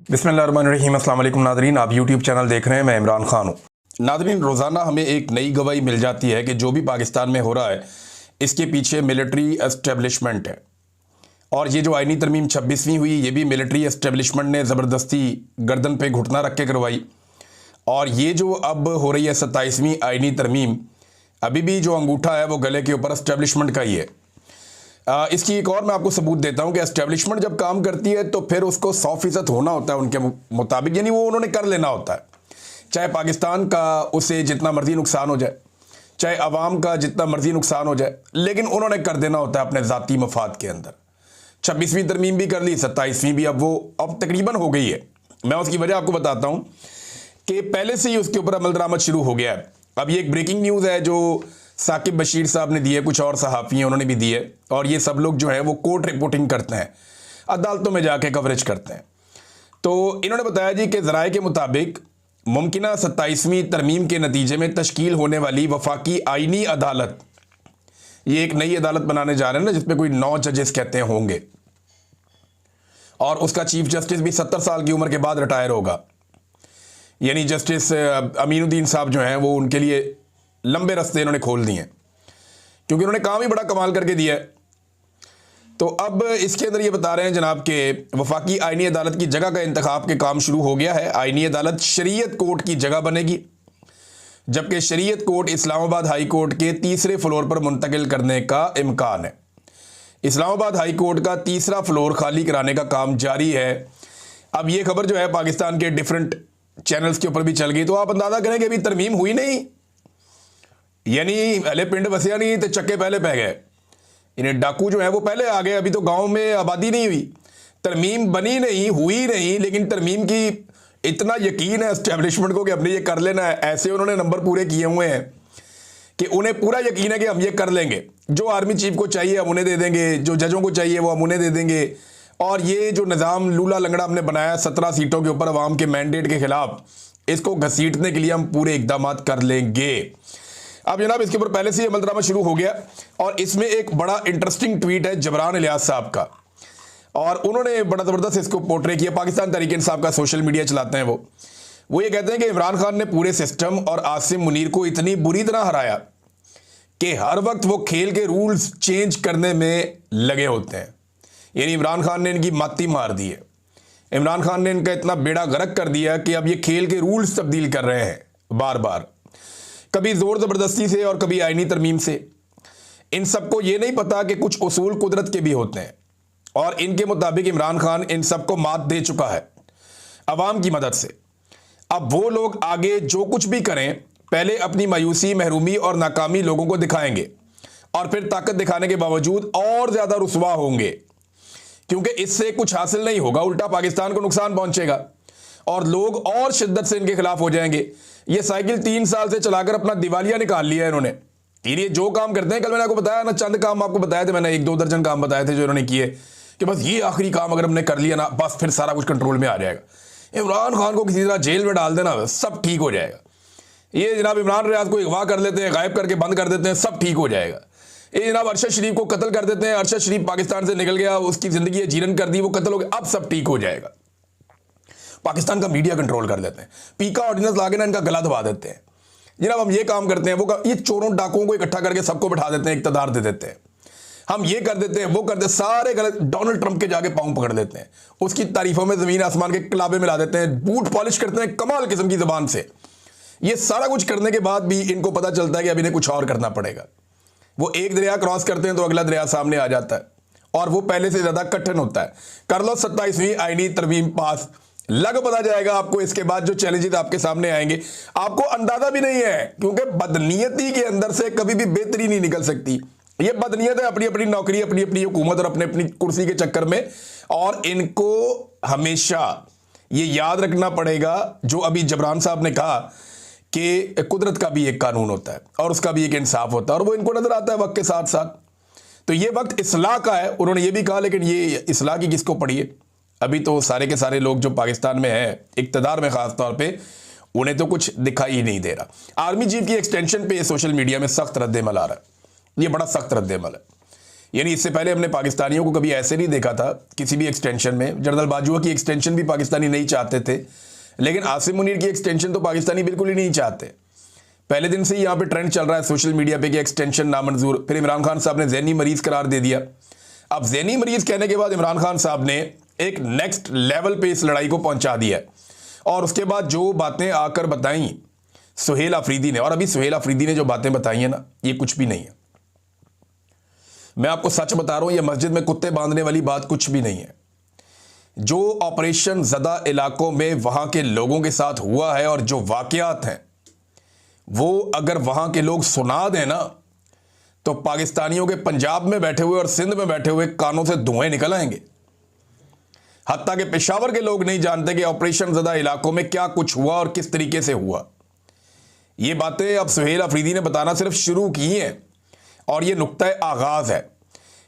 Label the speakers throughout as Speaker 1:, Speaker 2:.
Speaker 1: बिस्मिल्लाहिर्रहमानिर्रहीम। अस्सलाम वालेकुम नादरीन, आप यूट्यूब चैनल देख रहे हैं, मैं इमरान खान हूँ। नादरीन, रोज़ाना हमें एक नई गवाही मिल जाती है कि जो भी पाकिस्तान में हो रहा है इसके पीछे मिलिट्री एस्टेब्लिशमेंट है। और ये जो आइनी तरमीम 26वीं हुई, ये भी मिलिट्री एस्टेब्लिशमेंट ने ज़बरदस्ती गर्दन पे घुटना रख के करवाई। और ये जो अब हो रही है 27वीं आइनी तरमीम, अभी भी जो अंगूठा है वो गले के ऊपर एस्टेब्लिशमेंट का ही है। इसकी एक और मैं आपको सबूत देता हूं कि एस्टेब्लिशमेंट जब काम करती है तो फिर उसको 100% होना होता है उनके मुताबिक, यानी वो उन्होंने कर लेना होता है। चाहे पाकिस्तान का उसे जितना मर्जी नुकसान हो जाए, चाहे अवाम का जितना मर्जी नुकसान हो जाए, लेकिन उन्होंने कर देना होता है अपने ज़ाती मफाद के अंदर। 26वीं तरमीम भी कर ली, 27वीं भी अब तकरीबन हो गई है। मैं उसकी वजह आपको बताता हूँ कि पहले से ही उसके ऊपर अमल दरामद शुरू हो गया है। अब ये एक ब्रेकिंग न्यूज़ है जो साकिब बशीर साहब ने दी है, कुछ और सहाफ़ी हैं उन्होंने भी दी है, और ये सब लोग जो है वो कोर्ट रिपोर्टिंग करते हैं, अदालतों में जाके कवरेज करते हैं। तो इन्होंने बताया जी कि ज़राए के मुताबिक मुमकिना 27वीं तरमीम के नतीजे में तश्कील होने वाली वफाकी आइनी अदालत, ये एक नई अदालत बनाने जा रहे हैं ना, जिसमें कोई 9 जजेस कहते हैं होंगे, और उसका चीफ जस्टिस भी 70 साल की उम्र के बाद रिटायर होगा। यानी जस्टिस अमीनुद्दीन साहब जो हैं वो उनके लिए लंबे रास्ते इन्होंने खोल दिए हैं, क्योंकि उन्होंने काम ही बड़ा कमाल करके दिया है। तो अब इसके अंदर ये बता रहे हैं जनाब के वफाकी आइनी अदालत की जगह का इंतखाब के काम शुरू हो गया है। आइनी अदालत शरीयत कोर्ट की जगह बनेगी, जबकि शरीयत कोर्ट इस्लामाबाद हाई कोर्ट के तीसरे फ्लोर पर मुंतकिल करने का इम्कान है। इस्लामाबाद हाई कोर्ट का तीसरा फ्लोर खाली कराने का काम जारी है। अब ये खबर जो है पाकिस्तान के डिफरेंट चैनल्स के ऊपर भी चल गई, तो आप अंदाजा करें कि अभी तरमीम हुई नहीं, यानी पहले पिंड बसिया नहीं तो चक्के पहले पै गए। इन्हें डाकू जो है वो पहले आ गए, अभी तो गांव में आबादी नहीं हुई, तरमीम बनी नहीं, हुई नहीं, लेकिन तरमीम की इतना यकीन है एस्टेब्लिशमेंट को कि हमने ये कर लेना है। ऐसे उन्होंने नंबर पूरे किए हुए हैं कि उन्हें पूरा यकीन है कि हम ये कर लेंगे। जो आर्मी चीफ को चाहिए हम उन्हें दे देंगे, जो जजों को चाहिए वो हम उन्हें दे देंगे। और ये जो निज़ाम लूला लंगड़ा हमने बनाया 17 सीटों के ऊपर अवाम के मैंडेट के खिलाफ, इसको घसीटने के लिए हम पूरे इकदाम कर लेंगे। अब जनाब इसके ऊपर पहले से ही अमल दरामद शुरू हो गया, और इसमें एक बड़ा इंटरेस्टिंग ट्वीट है जबरान इलियास साहब का, और उन्होंने बड़ा ज़बरदस्त इसको पोर्ट्रे किया। पाकिस्तान तहरीक इंसाफ का सोशल मीडिया चलाते हैं वो ये कहते हैं कि इमरान खान ने पूरे सिस्टम और आसिम मुनीर को इतनी बुरी तरह हराया कि हर वक्त वो खेल के रूल्स चेंज करने में लगे होते हैं। यानी इमरान खान ने इनकी माती मार दी है, इमरान खान ने इनका इतना बेड़ा गर्क कर दिया कि अब ये खेल के रूल्स तब्दील कर रहे हैं बार बार, कभी जोर ज़बरदस्ती से और कभी आइनी तरमीम से। इन सबको ये नहीं पता कि कुछ उसूल कुदरत के भी होते हैं, और इनके मुताबिक इमरान खान इन सबको मात दे चुका है अवाम की मदद से। अब वो लोग आगे जो कुछ भी करें, पहले अपनी मायूसी, महरूमी और नाकामी लोगों को दिखाएंगे, और फिर ताकत दिखाने के बावजूद और ज़्यादा रुसवा होंगे, क्योंकि इससे कुछ हासिल नहीं होगा, उल्टा पाकिस्तान को नुकसान पहुंचेगा और लोग और शिद्दत से इनके खिलाफ हो जाएंगे। ये साइकिल 3 साल से चलाकर अपना दिवालिया निकाल लिया है इन्होंने। ये जो काम करते हैं, कल मैंने आपको बताया ना, चंद काम आपको बताए थे मैंने, 1-2 दर्जन काम बताए थे जो इन्होंने किए, कि बस ये आखिरी काम अगर हमने कर लिया ना, बस फिर सारा कुछ कंट्रोल में आ जाएगा। इमरान खान को किसी तरह जेल में डाल देना, सब ठीक हो जाएगा। ये जनाब इमरान रियाज को अगवा कर लेते हैं, गायब करके बंद कर देते हैं, सब ठीक हो जाएगा। ये जनाब अरशद शरीफ को कत्ल कर देते हैं, अरशद शरीफ पाकिस्तान से निकल गया, उसकी जिंदगी जीरन कर दी, वो कत्ल हो गया, अब सब ठीक हो जाएगा। पाकिस्तान का मीडिया कंट्रोल कर लेते हैं, पीका ऑर्डिनेंस लाके ना इनका गला दबा देते हैं। जनाब हम ये काम करते हैं, ये चोरों डाकुओं को इकट्ठा करके सबको बिठा देते हैं, इक़्तिदार दे देते हैं, हम ये कर देते हैं, वो कर देते, सारे गलत। डोनाल्ड ट्रंप के जाके पाँव पकड़ लेते हैं, उसकी तारीफों में ज़मीन आसमान के कलाबे मिला देते हैं, बूट पॉलिश करते हैं कमाल किस्म की ज़बान से। ये सारा कुछ करने के बाद भी इनको पता चलता है कि अब इन्हें कुछ और करना पड़ेगा। वो एक दरिया क्रॉस करते हैं तो अगला दरिया सामने आ जाता है, और वो पहले से ज़्यादा कठिन होता है। कर लो 27वीं आइनी तरमीम पास, लग पता जाएगा आपको इसके बाद जो चैलेंजेस आपके सामने आएंगे, आपको अंदाजा भी नहीं है, क्योंकि बदनीयती के अंदर से कभी भी बेहतरी नहीं निकल सकती। ये बदनीयत है अपनी अपनी नौकरी, अपनी अपनी हुकूमत और अपने अपनी कुर्सी के चक्कर में, और इनको हमेशा ये याद रखना पड़ेगा जो अभी जबरान साहब ने कहा कि कुदरत का भी एक कानून होता है और उसका भी एक इंसाफ होता है, और वो इनको नजर आता है वक्त के साथ साथ। तो ये वक्त इस्लाह का है, उन्होंने ये भी कहा, लेकिन ये इस्लाह की किसको पड़ी है? अभी तो सारे के सारे लोग जो पाकिस्तान में है, इक़्तिदार में ख़ास तौर पे, उन्हें तो कुछ दिखाई ही नहीं दे रहा। आर्मी चीफ की एक्सटेंशन पे सोशल मीडिया में सख्त रद्द-ए-अमल आ रहा है, ये बड़ा सख्त रद्द-ए-अमल है यानी इससे पहले हमने पाकिस्तानियों को कभी ऐसे नहीं देखा था किसी भी एक्सटेंशन में। जनरल बाजवा की एक्सटेंशन भी पाकिस्तानी नहीं चाहते थे, लेकिन आसिम मुनीर की एक्सटेंशन तो पाकिस्तानी बिल्कुल ही नहीं चाहते। पहले दिन से ही यहाँ पे ट्रेंड चल रहा है सोशल मीडिया पे कि एक्सटेंशन नामंजूर। फिर इमरान खान साहब ने ज़हनी मरीज करार दे दिया। अब ज़हनी मरीज कहने के बाद इमरान खान साहब ने एक नेक्स्ट लेवल पे इस लड़ाई को पहुंचा दिया और उसके बाद जो बातें आकर बताई सुहेल अफरीदी ने, और अभी सुहेल अफरीदी ने जो बातें बताई हैं ना, ये कुछ भी नहीं है। मैं आपको सच बता रहा हूं, ये मस्जिद में कुत्ते बांधने वाली बात कुछ भी नहीं है। जो ऑपरेशन ज़दा इलाकों में वहां के लोगों के साथ हुआ है और जो वाकयात हैं वो अगर वहां के लोग सुना दें ना, तो पाकिस्तानियों के पंजाब में बैठे हुए और सिंध में बैठे हुए कानों से धुएं निकल आएंगे। हत्ता के पेशावर के लोग नहीं जानते कि ऑपरेशन ज़दा इलाकों में क्या कुछ हुआ और किस तरीके से हुआ। ये बातें अब सुहेल अफरीदी ने बताना सिर्फ शुरू की हैं और ये नुक्ता आगाज है।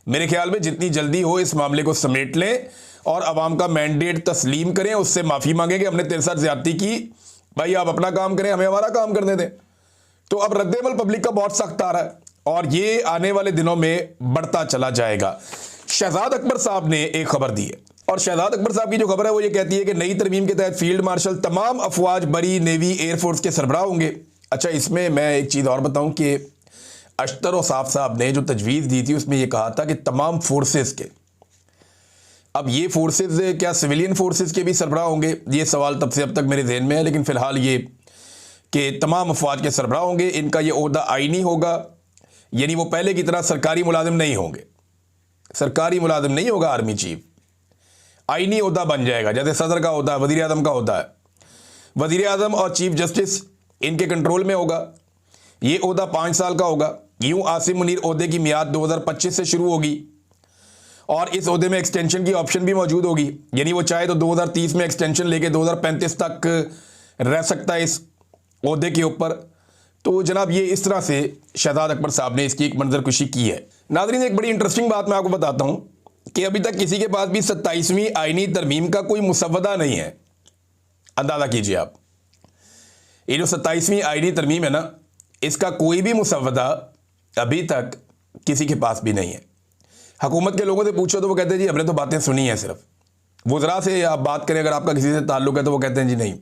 Speaker 1: मेरे ख्याल में जितनी जल्दी हो इस मामले को समेट लें और अवाम का मैंडेट तस्लीम करें, उससे माफ़ी मांगें कि हमने तेरे साथ ज्यादती की, भाई आप अपना काम करें, हमें हमारा काम करने दें। तो अब रद्देमल पब्लिक का बहुत सख्त आ रहा है और ये आने वाले दिनों में बढ़ता चला जाएगा। शहजाद अकबर साहब ने एक खबर दी है और शहजाद अकबर साहब की जो खबर है वो ये कहती है कि नई तरमीम के तहत फील्ड मार्शल तमाम अफवाज, बरी, नेवी, एयरफोर्स के सरबराह होंगे। अच्छा, इसमें मैं एक चीज़ और बताऊं कि अख्तर औसाफ साहब ने जो तजवीज़ दी थी उसमें यह कहा था कि तमाम फोर्सेस के, अब ये फोर्सेस क्या सिविलियन फोर्सेस के भी सरबराह होंगे, ये सवाल तब से अब तक मेरे जहन में है, लेकिन फ़िलहाल ये कि तमाम अफवाज के सरबराह होंगे। इनका ये ओहदा आईनी होगा, यानी वो पहले की तरह सरकारी मुलाजिम नहीं होंगे। सरकारी मुलाजिम नहीं होगा आर्मी चीफ, आईनी ओहदा बन जाएगा, जैसे सदर का होता है, वज़ीर आज़म का होता है। वज़ीर आज़म और चीफ जस्टिस इनके कंट्रोल में होगा। ये ओहदा 5 साल का होगा। यूं आसिम मुनीर ओहदे की मियाद 2025 से शुरू होगी और इस ओहदे में एक्सटेंशन की ऑप्शन भी मौजूद होगी, यानी वो चाहे तो 2030 में एक्सटेंशन लेके 2035 तक रह सकता है इस ओहदे के ऊपर। तो जनाब ये इस तरह से शहजाद अकबर साहब ने इसकी एक मंजरकुशी की है। नाज़रीन, एक बड़ी इंटरेस्टिंग बात मैं आपको बताता हूं कि अभी तक किसी के पास भी 27वीं आईनी तरमीम का कोई मुसव्वदा नहीं है। अंदाज़ा कीजिए आप, ये जो 27वीं आईनी तरमीम है ना, इसका कोई भी मुसव्वदा अभी तक किसी के पास भी नहीं है। हुकूमत के लोगों से पूछो तो वो कहते हैं जी हमने तो बातें सुनी हैं, सिर्फ वज़रा से आप बात करें, अगर आपका किसी से ताल्लुक़ है तो वो कहते हैं जी नहीं।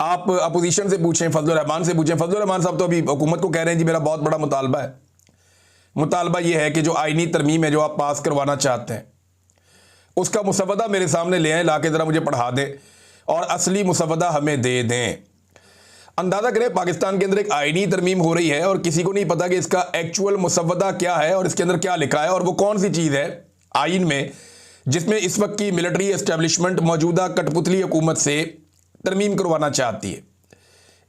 Speaker 1: आप अपोजिशन से पूछें, फजलुर रहमान से पूछें, फजलुर रहमान साहब तो अभी हुकूमत को कह रहे हैं जी मेरा बहुत बड़ा मुतालबा है। मुतालबा ये है कि जो आईनी तरमीम है जो आप पास करवाना चाहते हैं उसका मुसव्वदा मेरे सामने ले आएँ, ला के ज़रा मुझे पढ़ा दें और असली मुसव्वदा हमें दे दें। अंदाज़ा करें, पाकिस्तान के अंदर एक आईनी तरमीम हो रही है और किसी को नहीं पता कि इसका एक्चुअल मुसव्वदा क्या है और इसके अंदर क्या लिखा है और वो कौन सी चीज़ है आइन में जिसमें इस वक्त की मिलिट्री एस्टेब्लिशमेंट मौजूदा कठपुतली हुकूमत से तरमीम करवाना चाहती है।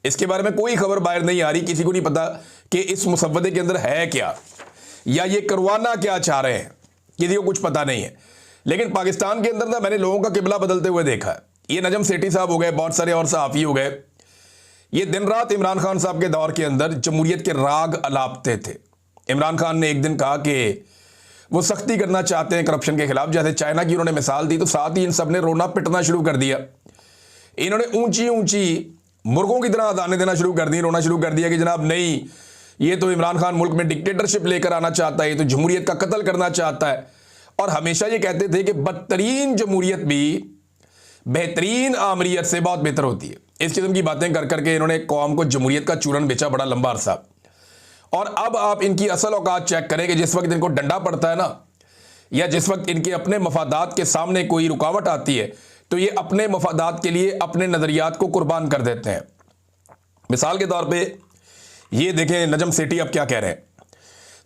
Speaker 1: इसके बारे में कोई खबर बाहर नहीं आ रही, किसी को नहीं पता कि इस मुसव्वदे के अंदर है क्या या ये करवाना क्या चाह रहे हैं, किसी को कुछ पता नहीं है। लेकिन पाकिस्तान के अंदर ना मैंने लोगों का किबला बदलते हुए देखा है। ये नजम सेठी साहब हो गए, बहुत सारे और सहाफ़ी हो गए, ये दिन रात इमरान खान साहब के दौर के अंदर जमहूरियत के राग अलापते थे। इमरान खान ने एक दिन कहा कि वो सख्ती करना चाहते हैं करप्शन के खिलाफ, जैसे चाइना की उन्होंने मिसाल दी, तो साथ ही इन सब ने रोना पिटना शुरू कर दिया। इन्होंने ऊंची ऊंची मुर्गों की तरह अदाने देना शुरू कर दी, रोना शुरू कर दिया कि जनाब नहीं, ये तो इमरान खान मुल्क में डिक्टेटरशिप लेकर आना चाहता है, ये तो जमहूरियत का कत्ल करना चाहता है। और हमेशा ये कहते थे कि बदतरीन जमहूरियत भी बेहतरीन आमरीत से बहुत बेहतर होती है। इस किस्म की बातें कर करके इन्होंने कौम को जमहूरियत का चूरन बेचा बड़ा लंबा अरसा। और अब आप इनकी असल औकात चेक करें कि जिस वक्त इनको डंडा पड़ता है ना, या जिस वक्त इनके अपने मफादात के सामने कोई रुकावट आती है, तो ये अपने मफादात के लिए अपने नज़रियात को कुर्बान कर देते हैं। मिसाल के तौर पे ये देखें नजम सेठी अब क्या कह रहे हैं,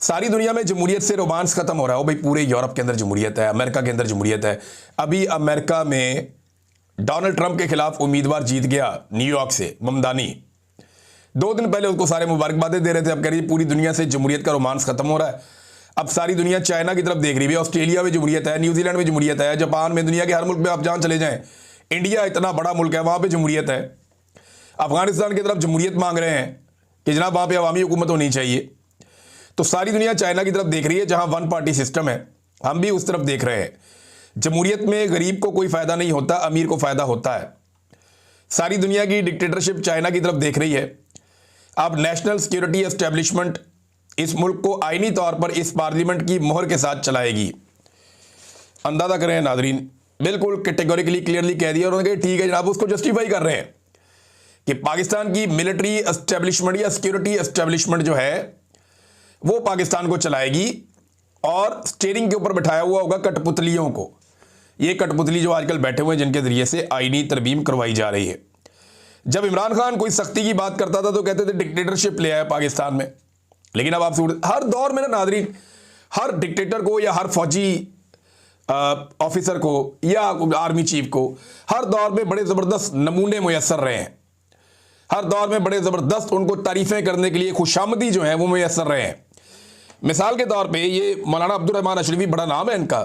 Speaker 1: सारी दुनिया में जमहूरियत से रोमांस खत्म हो रहा है। भाई पूरे यूरोप के अंदर जमहूरियत है, अमेरिका के अंदर जमहूरियत है। अभी अमेरिका में डोनाल्ड ट्रंप के खिलाफ उम्मीदवार जीत गया न्यूयॉर्क से, ममदानी। 2 दिन पहले उसको सारे मुबारकबादें दे रहे थे, अब कह रही है पूरी दुनिया से जमहूरियत का रोमांस खत्म हो रहा है। अब सारी दुनिया चाइना की तरफ देख रही है, ऑस्ट्रेलिया में जमहूरियत है, न्यूजीलैंड में जमहूरियत है, जापान में, दुनिया के हर मुल्क में आप जहाँ चले जाएं, इंडिया इतना बड़ा मुल्क है, वहाँ पर जमहूरियत है। अफगानिस्तान की तरफ जमहूरियत मांग रहे हैं कि जनाब वहाँ पर अवामी हुकूमत होनी चाहिए। तो सारी दुनिया चाइना की तरफ देख रही है जहाँ 1 पार्टी सिस्टम है, हम भी उस तरफ देख रहे हैं। जमहूरियत में गरीब को कोई फ़ायदा नहीं होता, अमीर को फ़ायदा होता है। सारी दुनिया की डिक्टेटरशिप चाइना की तरफ देख रही है। अब नेशनल सिक्योरिटी एस्टेब्लिशमेंट इस मुल्क को आईनी तौर पर इस पार्लियामेंट की मोहर के साथ चलाएगी। अंदाजा करें नादरीन, बिल्कुल कैटेगोरिकली क्लियरली कह दिया उन्होंने कि ठीक है जनाब, उसको जस्टिफाई कर रहे हैं कि पाकिस्तान की मिलिट्री एस्टेब्लिशमेंट या सिक्योरिटी एस्टेब्लिशमेंट जो है वो पाकिस्तान को चलाएगी और स्टीयरिंग के ऊपर बैठाया हुआ होगा कठपुतलियों को। ये कठपुतली जो आजकल बैठे हुए हैं जिनके जरिए से आईनी तरमीम करवाई जा रही है। जब इमरान खान कोई सख्ती की बात करता था तो कहते थे डिक्टेटरशिप ले आया पाकिस्तान में, लेकिन अब आप हर दौर में ना नादरीन, हर डिक्टेटर को या हर फौजी ऑफिसर को या आर्मी चीफ को हर दौर में बड़े ज़बरदस्त नमूने मुयस्सर रहे हैं। हर दौर में बड़े ज़बरदस्त उनको तारीफ़ें करने के लिए खुशामदी जो है वो मुयस्सर रहे हैं। मिसाल के तौर पे ये मौलाना अब्दुल रहमान अशरफी, बड़ा नाम है इनका,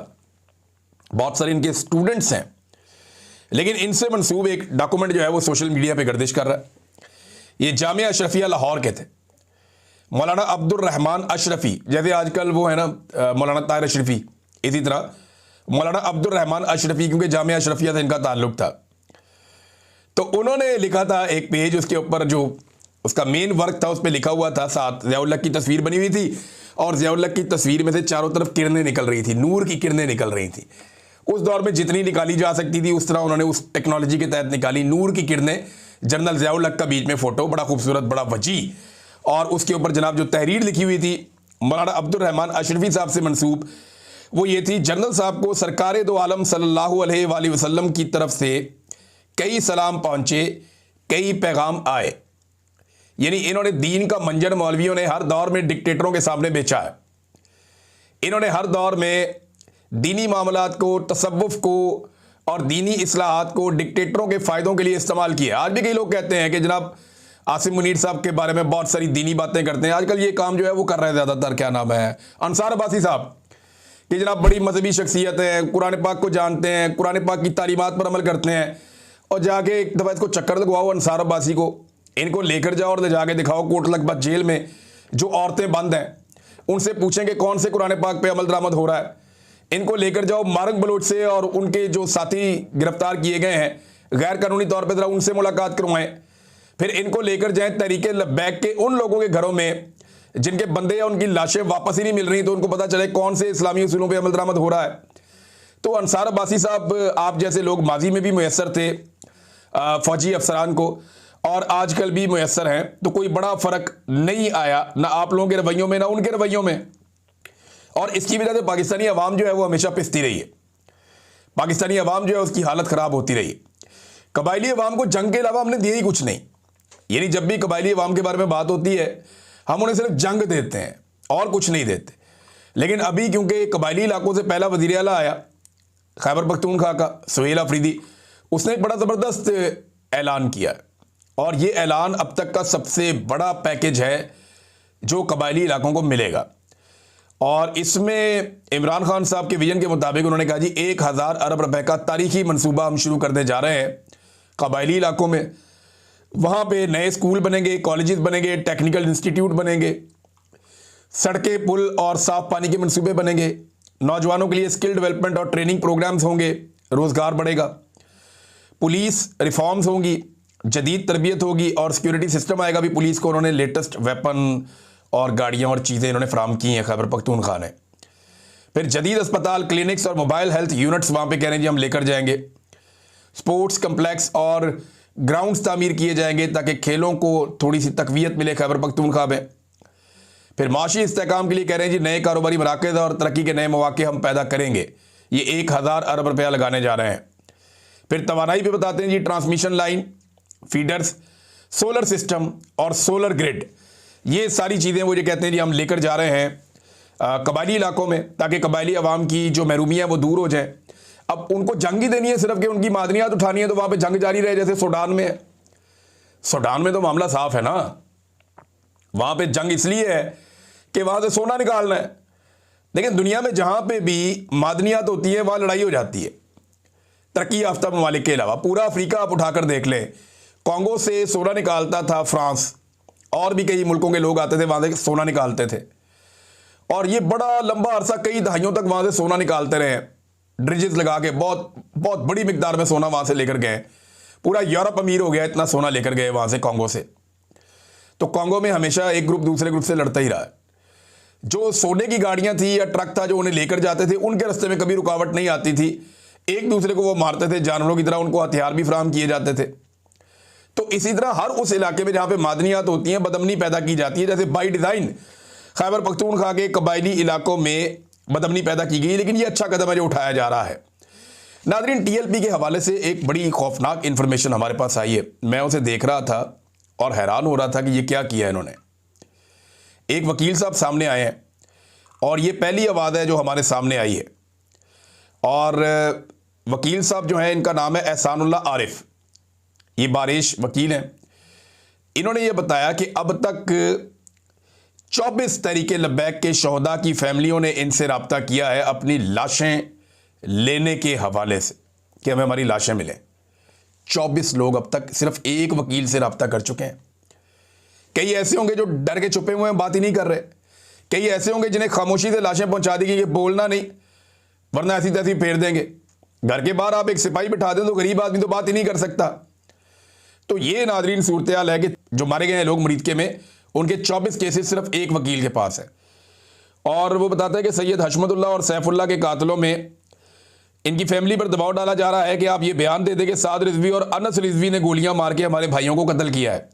Speaker 1: बहुत सारे इनके स्टूडेंट्स हैं, लेकिन इनसे मंसूब एक डॉक्यूमेंट जो है वो सोशल मीडिया पे गर्दिश कर रहा है। ये जामिया अशरफिया लाहौर के थे, मौलाना अब्दुल रहमान अशरफी, जैसे आजकल वो है ना मौलाना ताहिर अशरफी, इसी तरह मौलाना अब्दुल रहमान अशरफी, क्योंकि जामिया अशरफिया से इनका ताल्लुक था। तो उन्होंने लिखा था एक पेज, उसके ऊपर जो उसका मेन वर्क था उस पर लिखा हुआ था, साथ ज़िया-उल हक की तस्वीर बनी हुई थी और ज़िया-उल हक की तस्वीर में से चारों तरफ किरणें निकल रही थी, नूर की किरणें निकल रही थी। उस दौर में जितनी निकाली जा सकती थी उस तरह उन्होंने उस टेक्नोलॉजी के तहत निकाली, नूर की किरणें, जनरल ज़िया-उल हक का बीच में फ़ोटो, बड़ा खूबसूरत, बड़ा वजी, और उसके ऊपर जनाब जो तहरीर लिखी हुई थी मौलाना अब्दुल रहमान अशरफी साहब से मंसूब, वो ये थी, जनरल साहब को सरकार दो आलम सल्लल्लाहु अलैहि वसल्लम की तरफ से कई सलाम पहुँचे, कई पैगाम आए। यानी इन्होंने दीन का मंजर मौलवियों ने हर दौर में डिक्टेटरों के सामने बेचा है। इन्होंने हर दौर में दीनी मामलात को, तसव्वुफ को और दीनी इस्लाहात को डिक्टेटरों के फ़ायदों के लिए इस्तेमाल किया। आज भी कई लोग कहते हैं कि जनाब आसिम मुनीर साहब के बारे में बहुत सारी दीनी बातें करते हैं, आजकल ये काम जो है वो कर रहे हैं ज़्यादातर, क्या नाम है, अंसार अब्बासी साहब, कि जनाब बड़ी मजहबी शख्सियत है, कुरान पाक को जानते हैं, कुरान पाक की तालीमात पर अमल करते हैं, और जाके एक दफ़ा इसको चक्कर लगवाओ अंसार अब्बासी को, इनको लेकर जाओ और ले जाके दिखाओ कोट लखपत जेल में जो औरतें बंद हैं, उनसे पूछेंगे कौन से कुरान पाक पे अमल दरामद हो रहा है। इनको लेकर जाओ मार्ग बलोच से और उनके जो साथी गिरफ्तार किए गए हैं गैर कानूनी तौर पर, ज़रा उनसे मुलाकात करवाएं। फिर इनको लेकर जाएं तहरीके लब्बैक के उन लोगों के घरों में जिनके बंदे या उनकी लाशें वापस ही नहीं मिल रही, तो उनको पता चले कौन से इस्लामी उसूलों पर अमल दरामद हो रहा है। तो अंसार अब्बासी साहब, आप जैसे लोग माजी में भी मुयस्सर थे फौजी अफसरान को और आजकल भी मुयस्सर हैं, तो कोई बड़ा फ़र्क नहीं आया ना आप लोगों के रवैयों में ना उनके रवैयों में, और इसकी वजह से पाकिस्तानी अवाम जो है वो हमेशा पिसती रही है। पाकिस्तानी अवाम जो है उसकी हालत ख़राब होती रही है। कबायली अवाम को जंग के अलावा हमने दिया ही कुछ नहीं। यानी जब भी कबायली अवाम के बारे में बात होती है हम उन्हें सिर्फ जंग देते हैं और कुछ नहीं देते। लेकिन अभी क्योंकि कबायली इलाकों से पहला वज़ीर आला आया खैबर पख्तूनख्वा का, सुहेल अफरीदी, उसने एक बड़ा ज़बरदस्त ऐलान किया और ये ऐलान अब तक का सबसे बड़ा पैकेज है जो कबायली इलाकों को मिलेगा। और इसमें इमरान खान साहब के विजन के मुताबिक उन्होंने कहा जी 1000 अरब रुपए का तारीखी मंसूबा हम शुरू करने जा रहे हैं कबायली इलाकों में। वहाँ पे नए स्कूल बनेंगे, कॉलेजेस बनेंगे, टेक्निकल इंस्टीट्यूट बनेंगे, सड़कें, पुल और साफ़ पानी के मंसूबे बनेंगे, नौजवानों के लिए स्किल डेवलपमेंट और ट्रेनिंग प्रोग्राम्स होंगे, रोज़गार बढ़ेगा, पुलिस रिफॉर्म्स होंगी, जदीद तरबियत होगी और सिक्योरिटी सिस्टम आएगा भी पुलिस को। उन्होंने लेटेस्ट वेपन और गाड़ियाँ और चीज़ें इन्होंने फ्राहम की हैं खैबर पख्तूनख्वा ने। फिर जदीद अस्पताल, क्लिनिक्स और मोबाइल हेल्थ यूनिट्स वहाँ पे कह रहे हैं जी हम लेकर जाएंगे। स्पोर्ट्स कम्प्लेक्स और ग्राउंड्स तामीर किए जाएंगे ताकि खेलों को थोड़ी सी तकवीयत मिले खैबर पख्तूनख्वा में। फिर माशी इस्तेहकाम के लिए कह रहे हैं जी नए कारोबारी मराकज़ और तरक्की के नए मौके हम पैदा करेंगे। ये 1000 अरब रुपया लगाने जा रहे हैं। फिर तवानाई पे बताते हैं जी transmission line, feeders, solar system और सोलर ग्रिड, ये सारी चीज़ें वो जो कहते हैं जी हम लेकर जा रहे हैं कबायली इलाकों में ताकि कबायली अवाम की जो महरूमियाँ वो दूर हो जाए। अब उनको जंग ही देनी है सिर्फ कि उनकी मादनियात उठानी है तो वहाँ पे जंग जारी रहे, जैसे सूडान में है। सूडान में तो मामला साफ है ना, वहाँ पे जंग इसलिए है कि वहाँ से सोना निकालना है। लेकिन दुनिया में जहाँ पे भी मादनियात होती है वहाँ लड़ाई हो जाती है। तरक्की याफ्ता ममालिक के अलावा पूरा अफ्रीका आप उठाकर देख लें, कॉन्गो से सोना निकालता था फ्रांस, और भी कई मुल्कों के लोग आते थे वहाँ से सोना निकालते थे, और ये बड़ा लंबा अरसा कई दहाइयों तक वहाँ से सोना निकालते रहे, ड्रिजेस लगा के बहुत बहुत बड़ी मिकदार में सोना वहाँ से लेकर गए। पूरा यूरोप अमीर हो गया इतना सोना लेकर गए वहाँ से कॉन्गो से। तो कॉन्गो में हमेशा एक ग्रुप दूसरे ग्रुप से लड़ता ही रहा है। जो सोने की गाड़ियां थी या ट्रक था जो उन्हें लेकर जाते थे, उनके रास्ते में कभी रुकावट नहीं आती थी। एक दूसरे को वो मारते थे जानवरों की तरह, उनको हथियार भी फराहम किए जाते थे। तो इसी तरह हर उस इलाके में जहां पे मादनियात होती हैं, बदअमनी पैदा की जाती है। जैसे बाई डिज़ाइन खैबर पख्तूनख्वा के कबायली इलाकों में बदअमनी पैदा की गई, लेकिन ये अच्छा कदम है जो उठाया जा रहा है। नाज़रीन, TLP के हवाले से एक बड़ी खौफनाक इंफॉर्मेशन हमारे पास आई है। मैं उसे देख रहा था और हैरान हो रहा था कि ये क्या किया इन्होंने। एक वकील साहब सामने आए हैं और ये पहली आवाज़ है जो हमारे सामने आई है। और वकील साहब जो हैं, इनका नाम है एहसानुल्लाह आरिफ। ये बारिश वकील हैं। इन्होंने ये बताया कि अब तक 24 तहरीक लब्बैक के शहदा की फैमिलियों ने इनसे रब्ता किया है अपनी लाशें लेने के हवाले से कि हमें हमारी लाशें मिलें। 24 लोग अब तक सिर्फ एक वकील से रब्ता कर चुके हैं। कई ऐसे होंगे जो डर के छुपे हुए हैं, बात ही नहीं कर रहे। कई ऐसे होंगे जिन्हें खामोशी से लाशें पहुंचा दी गई, ये बोलना नहीं वरना ऐसी तैसी फेर देंगे। घर के बाहर आप एक सिपाही बिठा दें तो गरीब आदमी तो बात ही नहीं कर सकता। तो ये नाज़रीन सूरत हाल है कि जो मारे गए हैं लोग मरीदके में, उनके 24 केसेस सिर्फ एक वकील के पास है। और वो बताता है कि सैयद हशमतुल्लाह और सैफुल्लाह के कातलों में इनकी फैमिली पर दबाव डाला जा रहा है कि आप ये बयान दे दें कि साद रिजवी और अनस रिजवी ने गोलियां मार के हमारे भाइयों को कत्ल किया है।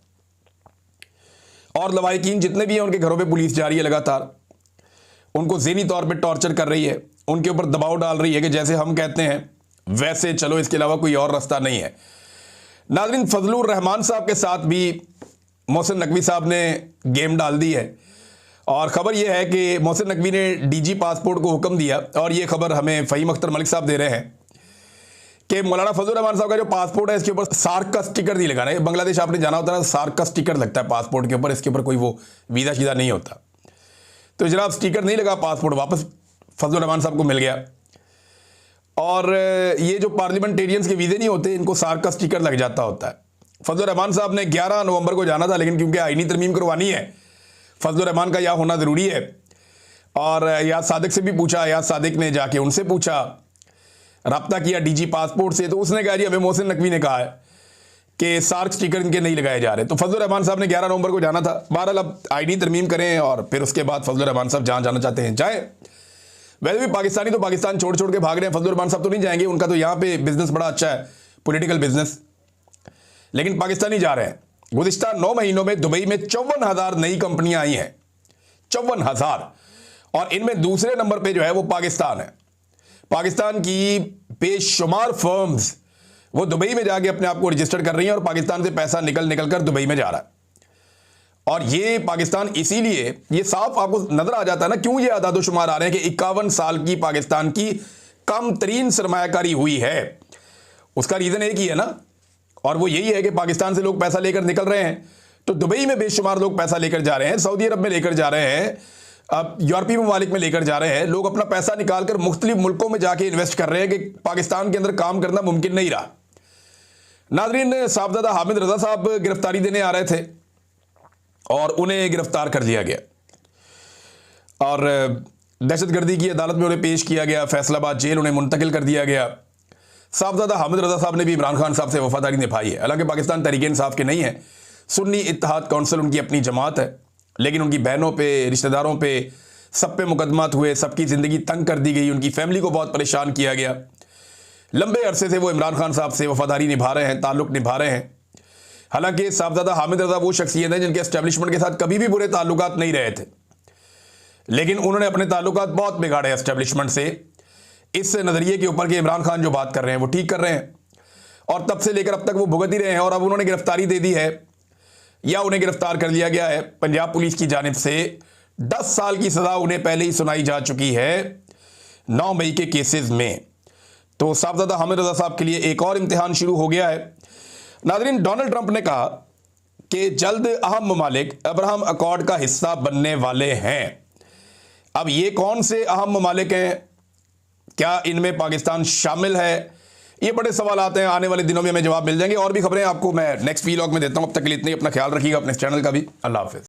Speaker 1: और लवाहिकीन जितने भी हैं उनके घरों पे पुलिस जा रही है, लगातार उनको ज़हनी तौर पे टॉर्चर कर रही है, उनके ऊपर दबाव डाल रही है कि जैसे हम कहते हैं वैसे चलो, इसके अलावा कोई और रास्ता नहीं है। नाज़रीन, फजलुर रहमान साहब के साथ भी मोहसिन नकवी साहब ने गेम डाल दी है। और ख़बर यह है कि मोहसिन नकवी ने DG पासपोर्ट को हुक्म दिया, और ये खबर हमें फ़हीम अख्तर मलिक साहब दे रहे हैं कि मौलाना फजलुर रहमान साहब का जो पासपोर्ट है इसके ऊपर सार्क का स्टिकर नहीं लगाना है। बांग्लादेश आपने जाना होता है, सार्क का स्टिकर लगता है पासपोर्ट के ऊपर, इसके ऊपर कोई वो वीज़ा शीज़ा नहीं होता। तो जनाब स्टिकर नहीं लगा, पासपोर्ट वापस फजलुर रहमान साहब को मिल गया। और ये जो पार्लियामेंटेरियंस के वीज़े नहीं होते, इनको सार्क का स्टिकर लग जाता होता है। फजलुर रहमान साहब ने 11 नवंबर को जाना था, लेकिन क्योंकि आईनी तरमीम करवानी है, फजलुर रहमान का यहाँ होना ज़रूरी है। और याद सादिक से भी पूछा, याद सादिक ने जाके उनसे पूछा, रब्ता किया DG पासपोर्ट से, तो उसने कहा जी हमें मोहसिन नकवी ने कहा है कि सार्क स्टिकर इनके नहीं लगाए जा रहे। तो फजलुर रहमान साहब ने 11 नवंबर को जाना था। बहरहाल अब आईनी तरमीम करें और फिर उसके बाद फजलुर रहमान साहब जहाँ जाना चाहते हैं जाए। वैसे भी पाकिस्तानी तो पाकिस्तान छोड़ छोड़ के भाग रहे हैं, फजलुर रहमान साहब तो नहीं जाएंगे, उनका तो यहाँ पे बिजनेस बड़ा अच्छा है, पॉलिटिकल बिजनेस, लेकिन पाकिस्तानी जा रहे हैं। गुज़िश्ता 9 महीनों में दुबई में 54,000 नई कंपनियां आई हैं, 54,000। और इनमें दूसरे नंबर पे जो है वो पाकिस्तान है। पाकिस्तान की बेशुमार फर्म्स वो दुबई में जाके अपने आप को रजिस्टर कर रही हैं, और पाकिस्तान से पैसा निकल निकल कर दुबई में जा रहा है। और ये पाकिस्तान, इसीलिए ये साफ आपको नजर आ जाता है ना क्यों ये आदादोशुमार आ रहे हैं कि 51 साल की पाकिस्तान की कम तरीन सरमायाकारी हुई है। उसका रीज़न एक ही है ना, और वो यही है कि पाकिस्तान से लोग पैसा लेकर निकल रहे हैं। तो दुबई में बेशुमार लोग पैसा लेकर जा रहे हैं, सऊदी अरब में लेकर जा रहे हैं, अब यूरोपीय ममालिक में लेकर जा रहे हैं। लोग अपना पैसा निकाल कर मुख्तलिफ मुल्कों में जाके इन्वेस्ट कर रहे हैं कि पाकिस्तान के अंदर काम करना मुमकिन नहीं रहा। नाज़रीन, साहबजादा हामिद रजा साहब गिरफ्तारी देने आ रहे थे और उन्हें गिरफ्तार कर लिया गया और दहशतगर्दी की अदालत में उन्हें पेश किया गया। फैसलाबाद जेल उन्हें मुंतकिल कर दिया गया। साहबजादा हामिद रजा साहब ने भी इमरान खान साहब से वफादारी निभाई है। हालांकि पाकिस्तान तहरीक इंसाफ के नहीं है, सुन्नी इत्तेहाद काउंसिल उनकी अपनी जमात है, लेकिन उनकी बहनों पे, रिश्तेदारों पे, सब पे मुकदमात हुए, सबकी ज़िंदगी तंग कर दी गई, उनकी फैमिली को बहुत परेशान किया गया। लंबे अरसे से वो इमरान खान साहब से वफादारी निभा रहे हैं, ताल्लुक़ निभा रहे हैं। हालांकि साहबजादा हामिद रजा वो शख्सियत है जिनके एस्टेब्लिशमेंट के साथ कभी भी बुरे ताल्लुकात नहीं रहे थे, लेकिन उन्होंने अपने ताल्लुकात बहुत बिगाड़े एस्टेब्लिशमेंट से, इस नज़रिए के ऊपर कि इमरान खान जो बात कर रहे हैं वो ठीक कर रहे हैं। और तब से लेकर अब तक वो भुगत ही रहे हैं। और अब उन्होंने गिरफ्तारी दे दी है या उन्हें गिरफ्तार कर लिया गया है पंजाब पुलिस की जानिब से। 10 साल की सज़ा उन्हें पहले ही सुनाई जा चुकी है 9 मई के केसेस में। तो साहबजादा हामिद रजा साहब के लिए एक और इम्तिहान शुरू हो गया है। नाज़रीन, डोनाल्ड ट्रंप ने कहा कि जल्द अहम ममालिक अब्राहम अकॉर्ड का हिस्सा बनने वाले हैं। अब ये कौन से अहम ममालिक हैं, क्या इनमें पाकिस्तान शामिल है, ये बड़े सवाल आते हैं। आने वाले दिनों में हमें जवाब मिल जाएंगे। और भी खबरें आपको मैं नेक्स्ट व्लॉग में देता हूँ। अब तक के लिए इतनी, अपना ख्याल रखिएगा, अपने चैनल का भी। अल्लाह हाफ़िज़।